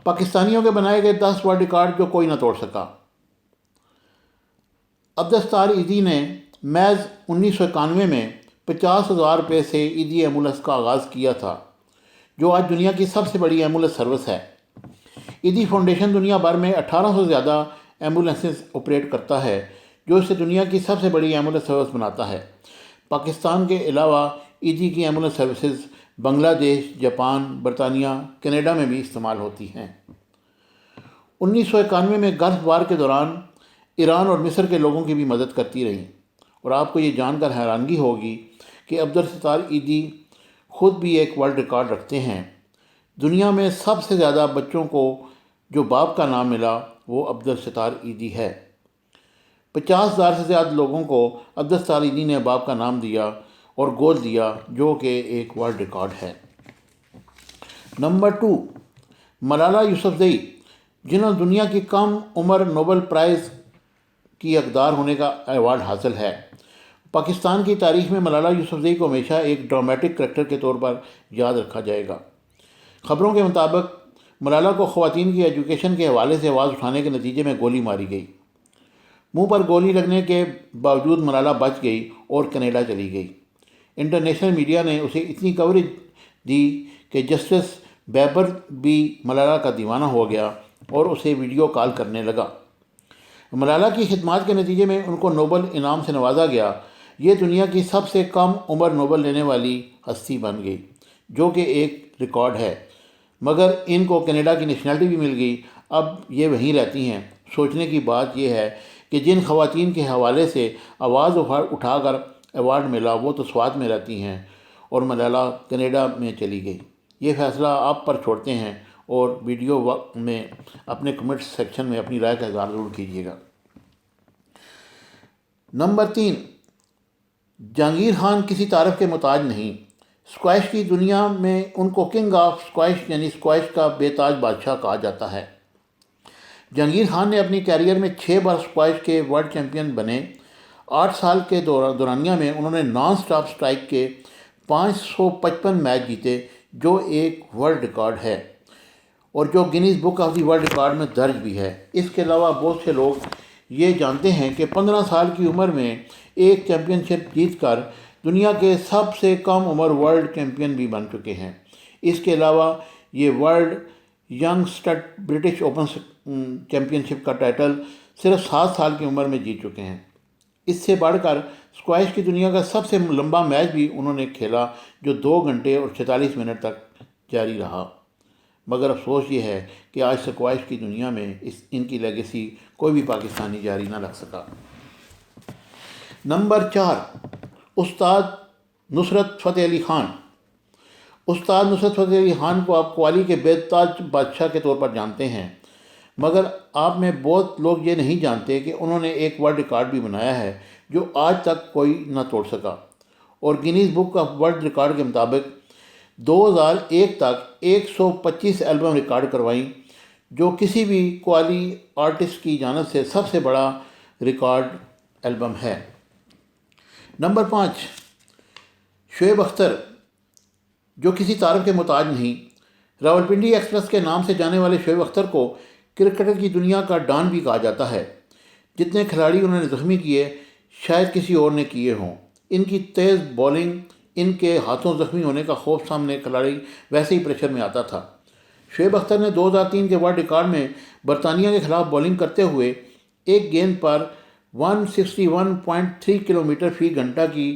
پاکستانیوں کے بنائے گئے 10 ورلڈ ریکارڈ جو کوئی نہ توڑ سکا۔ عبدالستار ایدھی نے محض 1991 میں 50,000 روپے سے ایدھی ایمبولینس کا آغاز کیا تھا، جو آج دنیا کی سب سے بڑی ایمبولینس سروس ہے۔ ایدھی فاؤنڈیشن دنیا بھر میں 1800 سے زیادہ ایمبولینسز آپریٹ کرتا ہے، جو اسے دنیا کی سب سے بڑی ایمبولینس سروس بناتا ہے۔ پاکستان کے علاوہ ایدھی کی ایمبولینس سروسز بنگلہ دیش، جاپان، برطانیہ، کینیڈا میں بھی استعمال ہوتی ہیں۔ 1991 میں گلف وار کے دوران ایران اور مصر کے لوگوں کی بھی مدد کرتی رہیں، اور آپ کو یہ جان کر حیرانگی ہوگی کہ عبدالستار ایدھی خود بھی ایک ورلڈ ریکارڈ رکھتے ہیں۔ دنیا میں سب سے زیادہ بچوں کو جو باپ کا نام ملا وہ عبدالستار ایدھی ہے۔ 50,000 سے زیادہ لوگوں کو عبدالستار ایدھی نے باپ کا نام دیا اور گود دیا، جو کہ ایک ورلڈ ریکارڈ ہے۔ نمبر 2، ملالہ یوسفزئی، جنہوں نے دنیا کی کم عمر نوبل پرائز کی حقدار ہونے کا ایوارڈ حاصل ہے۔ پاکستان کی تاریخ میں ملالہ یوسفزئی کو ہمیشہ ایک ڈرامیٹک کریکٹر کے طور پر یاد رکھا جائے گا۔ خبروں کے مطابق ملالہ کو خواتین کی ایجوکیشن کے حوالے سے آواز اٹھانے کے نتیجے میں گولی ماری گئی۔ منہ پر گولی لگنے کے باوجود ملالہ بچ گئی اور کینیڈا چلی گئی۔ انٹرنیشنل میڈیا نے اسے اتنی کوریج دی کہ جسٹس بیبر بھی ملالہ کا دیوانہ ہو گیا اور اسے ویڈیو کال کرنے لگا۔ ملالہ کی خدمات کے نتیجے میں ان کو نوبل انعام سے نوازا گیا۔ یہ دنیا کی سب سے کم عمر نوبل لینے والی ہستی بن گئی، جو کہ ایک ریکارڈ ہے، مگر ان کو کینیڈا کی نیشنلٹی بھی مل گئی۔ اب یہ وہیں رہتی ہیں۔ سوچنے کی بات یہ ہے کہ جن خواتین کے حوالے سے آواز اٹھا کر ایوارڈ ملا وہ تو سوات میں رہتی ہیں اور ملالہ کینیڈا میں چلی گئی۔ یہ فیصلہ آپ پر چھوڑتے ہیں، اور ویڈیو میں اپنے کمنٹ سیکشن میں اپنی رائے کا اظہار ضرور کیجیے گا۔ نمبر 3، جہانگیر خان کسی تعارف کے محتاج نہیں۔ اسکواش کی دنیا میں ان کو کنگ آف اسکواش یعنی اسکواش کا بے تاج بادشاہ کہا جاتا ہے۔ جہانگیر خان نے اپنی کیریئر میں 6 بار اسکواش کے ورلڈ چیمپئن بنے۔ 8 سال کے دورانیہ میں انہوں نے نان سٹاپ سٹرائک کے 555 میچ جیتے، جو ایک ورلڈ ریکارڈ ہے اور جو Guinness book of the world record میں درج بھی ہے۔ اس کے علاوہ بہت سے لوگ یہ جانتے ہیں کہ 15 سال کی عمر میں ایک چیمپئن شپ جیت کر دنیا کے سب سے کم عمر ورلڈ چیمپئن بھی بن چکے ہیں۔ اس کے علاوہ یہ ورلڈ ینگ سٹڈ برٹش اوپن چیمپئن شپ کا ٹائٹل صرف 7 سال کی عمر میں جیت چکے ہیں۔ اس سے بڑھ کر اسکواش کی دنیا کا سب سے لمبا میچ بھی انہوں نے کھیلا، جو 2 گھنٹے اور 46 منٹ تک جاری رہا۔ مگر افسوس یہ ہے کہ آج اسکواش کی دنیا میں ان کی لیگیسی کوئی بھی پاکستانی جاری نہ رکھ سکا۔ نمبر 4، استاد نصرت فتح علی خان۔ استاد نصرت فتح علی خان کو آپ قوالی کے بے تاج بادشاہ کے طور پر جانتے ہیں، مگر آپ میں بہت لوگ یہ نہیں جانتے کہ انہوں نے ایک ورلڈ ریکارڈ بھی بنایا ہے جو آج تک کوئی نہ توڑ سکا، اور Guinness book of world record کے مطابق 2001 تک 125 البم ریکارڈ کروائیں، جو کسی بھی قوالی آرٹسٹ کی جانب سے سب سے بڑا ریکارڈ البم ہے۔ نمبر 5، شعیب اختر، جو کسی تعارف کے محتاج نہیں۔ راولپنڈی ایکسپریس کے نام سے جانے والے شعیب اختر کو کرکٹ کی دنیا کا ڈان بھی کہا جاتا ہے۔ جتنے کھلاڑی انہوں نے زخمی کیے شاید کسی اور نے کیے ہوں۔ ان کی تیز بولنگ، ان کے ہاتھوں زخمی ہونے کا خوف سامنے کھلاڑی ویسے ہی پریشر میں آتا تھا۔ شعیب اختر نے 2003 کے ورلڈ ریکارڈ میں برطانیہ کے خلاف بولنگ کرتے ہوئے ایک گیند پر 161.3 کلومیٹر فی گھنٹہ کی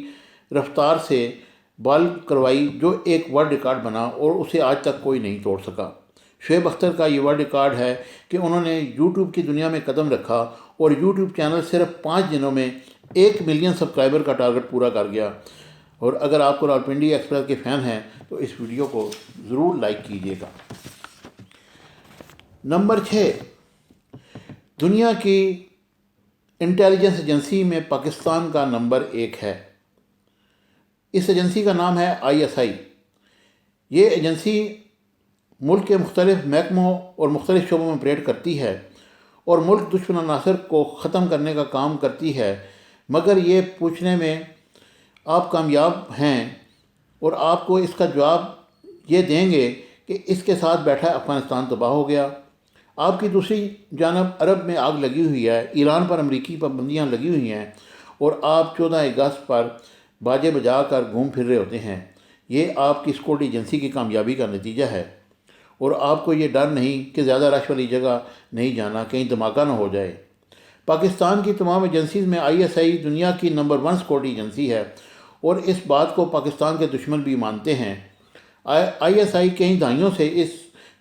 رفتار سے بال کروائی، جو ایک ورلڈ ریکارڈ بنا اور اسے آج تک کوئی نہیں توڑ سکا۔ شعیب اختر کا یہ ورلڈ ریکارڈ ہے کہ انہوں نے یوٹیوب کی دنیا میں قدم رکھا اور یوٹیوب چینل صرف 5 دنوں میں 1 ملین سبسکرائبر کا ٹارگٹ پورا کر گیا۔ اور اگر آپ کو راولپنڈی ایکسپریس کے فین ہیں تو اس ویڈیو کو ضرور لائک کیجیے گا۔ نمبر 6، دنیا کی انٹیلیجنس ایجنسی میں پاکستان کا نمبر 1 ہے۔ اس ایجنسی کا نام ہے ISI۔ یہ ایجنسی ملک کے مختلف محکموں اور مختلف شعبوں میں آپریٹ کرتی ہے اور ملک دشمن عناصر کو ختم کرنے کا کام کرتی ہے، مگر یہ پوچھنے میں آپ کامیاب ہیں اور آپ کو اس کا جواب یہ دیں گے کہ اس کے ساتھ بیٹھا افغانستان تباہ ہو گیا، آپ کی دوسری جانب عرب میں آگ لگی ہوئی ہے، ایران پر امریکی پابندیاں لگی ہوئی ہیں، اور آپ 14 اگست پر باجے بجا کر گھوم پھر رہے ہوتے ہیں۔ یہ آپ کی سیکورٹی ایجنسی کی کامیابی کا نتیجہ ہے، اور آپ کو یہ ڈر نہیں کہ زیادہ رش والی جگہ نہیں جانا، کہیں دھماکہ نہ ہو جائے۔ پاکستان کی تمام ایجنسیز میں ISI دنیا کی نمبر 1 سیکورٹی ایجنسی ہے، اور اس بات کو پاکستان کے دشمن بھی مانتے ہیں۔ ISI کئی دہائیوں سے اس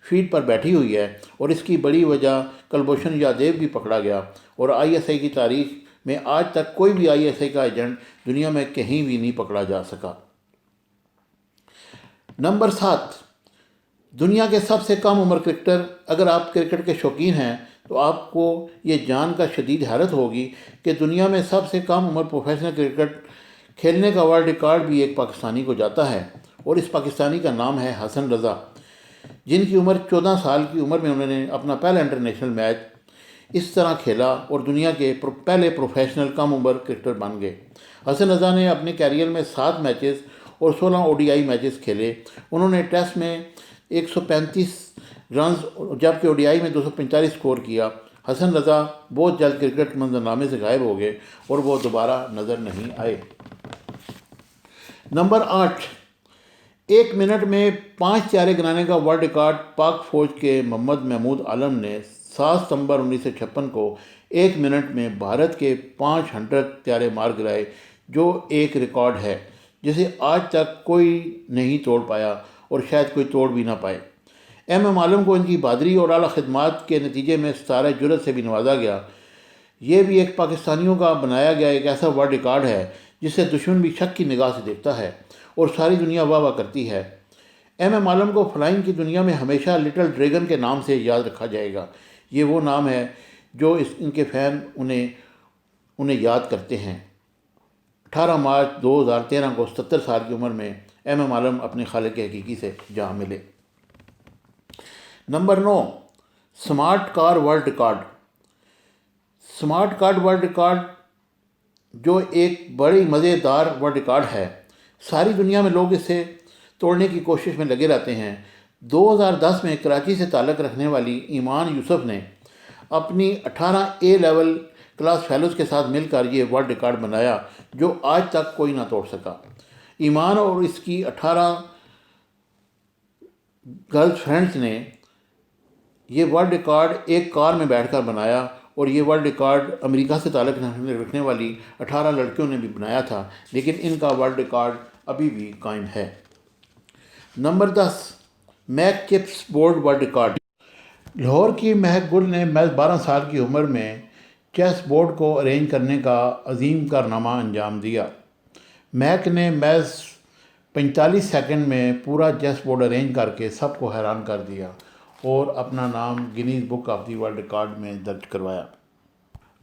فیٹ پر بیٹھی ہوئی ہے، اور اس کی بڑی وجہ کلبھوشن یادیو بھی پکڑا گیا، اور ISI کی تاریخ میں آج تک کوئی بھی ISI کا ایجنٹ دنیا میں کہیں بھی نہیں پکڑا جا سکا۔ نمبر 7، دنیا کے سب سے کم عمر کرکٹر۔ اگر آپ کرکٹ کے شوقین ہیں تو آپ کو یہ جان کر شدید حیرت ہوگی کہ دنیا میں سب سے کم عمر پروفیشنل کرکٹ کھیلنے کا ورلڈ ریکارڈ بھی ایک پاکستانی کو جاتا ہے، اور اس پاکستانی کا نام ہے حسن رضا، جن کی عمر 14 سال کی عمر میں انہوں نے اپنا پہلا انٹرنیشنل میچ اس طرح کھیلا اور دنیا کے پہلے پروفیشنل کم عمر کرکٹر بن گئے۔ حسن رضا نے اپنے کیریئر میں 7 میچز اور 16 ODI میچز کھیلے۔ انہوں نے ٹیسٹ میں 135 رنز جبکہ ODI میں 245 سکور کیا۔ حسن رضا بہت جلد کرکٹ منظرنامے سے غائب ہو گئے اور وہ دوبارہ نظر نہیں آئے۔ نمبر 8، 1 منٹ میں 5 چارے گرانے کا ورلڈ ریکارڈ پاک فوج کے محمد محمود عالم نے 7 ستمبر 1956 کو 1 منٹ میں بھارت کے 500 چارے مار گرائے، جو ایک ریکارڈ ہے جسے آج تک کوئی نہیں توڑ پایا اور شاید کوئی توڑ بھی نہ پائے۔ MM عالم کو ان کی بہادری اور اعلیٰ خدمات کے نتیجے میں ستارہ جرأت سے بھی نوازا گیا۔ یہ بھی ایک پاکستانیوں کا بنایا گیا ایک ایسا ورلڈ ریکارڈ ہے جسے دشمن بھی شک کی نگاہ سے دیکھتا ہے اور ساری دنیا واہ واہ کرتی ہے۔ MM عالم کو فلائنگ کی دنیا میں ہمیشہ لٹل ڈریگن کے نام سے یاد رکھا جائے گا۔ یہ وہ نام ہے جو ان کے فین انہیں یاد کرتے ہیں۔ 18 مارچ 2013 کو 77 سال کی عمر میں MM عالم اپنے خالق حقیقی سے جہاں ملے۔ نمبر 9، سمارٹ کار ورلڈ ریکارڈ۔ سمارٹ کار ورلڈ ریکارڈ جو ایک بڑی مزیدار ورلڈ ریکارڈ ہے، ساری دنیا میں لوگ اسے توڑنے کی کوشش میں لگے رہتے ہیں۔ 2010 میں کراچی سے تعلق رکھنے والی ایمان یوسف نے اپنی 18 A لیول کلاس فیلوز کے ساتھ مل کر یہ ورلڈ ریکارڈ بنایا جو آج تک کوئی نہ توڑ سکا۔ ایمان اور اس کی 18 گرل فرینڈز نے یہ ورلڈ ریکارڈ ایک کار میں بیٹھ کر بنایا، اور یہ ورلڈ ریکارڈ امریکہ سے تعلق رکھنے والی 18 لڑکیوں نے بھی بنایا تھا، لیکن ان کا ورلڈ ریکارڈ ابھی بھی قائم ہے۔ Number 10، make chips board world record. Lahore کی مہک گل نے محض 12 سال کی عمر میں چیس بورڈ کو ارینج کرنے کا عظیم کارنامہ انجام دیا۔ مہک نے محض 45 سیکنڈ میں پورا چیس بورڈ ارینج کر کے سب کو حیران کر دیا اور اپنا نام Guinness book of the world record میں درج کروایا۔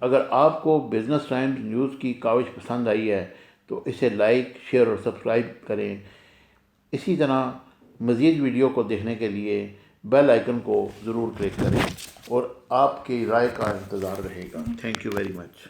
اگر آپ کو بزنس ٹائمز نیوز کی کاوش پسند آئی ہے تو اسے لائک، شیئر اور سبسکرائب کریں۔ اسی طرح مزید ویڈیو کو دیکھنے کے لیے بیل آئیکن کو ضرور کلک کریں، اور آپ کی رائے کا انتظار رہے گا۔ Thank you very much.